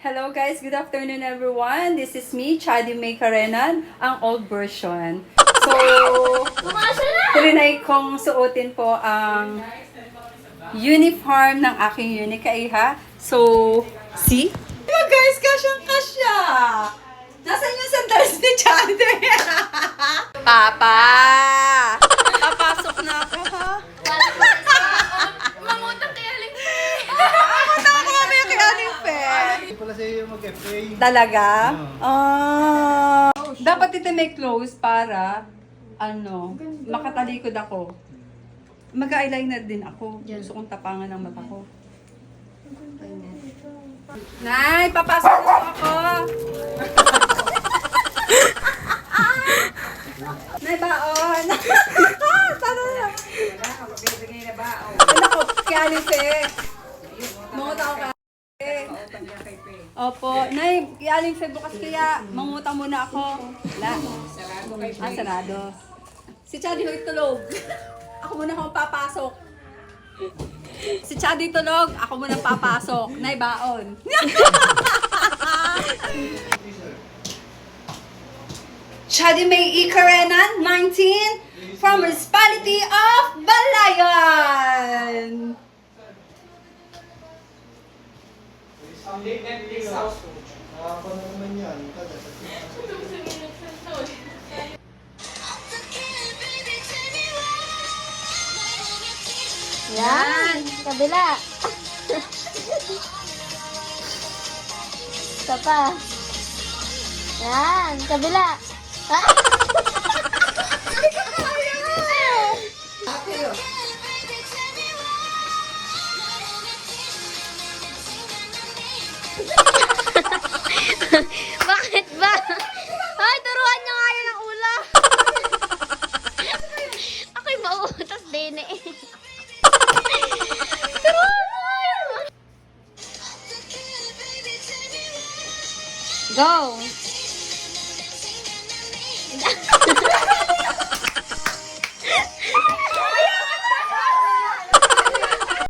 Hello guys, good afternoon everyone. This is me, Chadi May Karenan, ang old version. So, trinay kong suotin po ang uniform ng aking Unikaiha. So, see? Diba guys, kasyang-kasya! Nasaan yung sandals ni Chadi? Papa! Papasok na ako ha? Mangutang kay Aling Fe. Tama ko kami kay Aling Fe. Hindi pala sa'yo yung mag-FA. Talaga? Dapat ito may close para makatalikod ako. Mag-eyeliner din ako. Gusto kong tapangan ng mata ko. Nay, papasok na ako. Nay, baon. Tara na. Ano ko, kaya Aling Fe. Mangutang ako kay Opo. Nay, kaya Aling Fe bukas kaya. Mangutang muna ako. Wala. Sarado. Si Chadi ho'y tulog. Ako muna akong papasok. Si Chadi tulog. Ako muna papasok. Nay, baon. Chadi May Ikarenan, 19, from Municipality of Balayan. Ako na naman yan. Yan, kabila. Isa pa. Yan, kabila. Bakit ba? Ay, turuan niyo nga yun ang ulo. Ako'y mauutas din eh. Turuan mo nga yun. Go!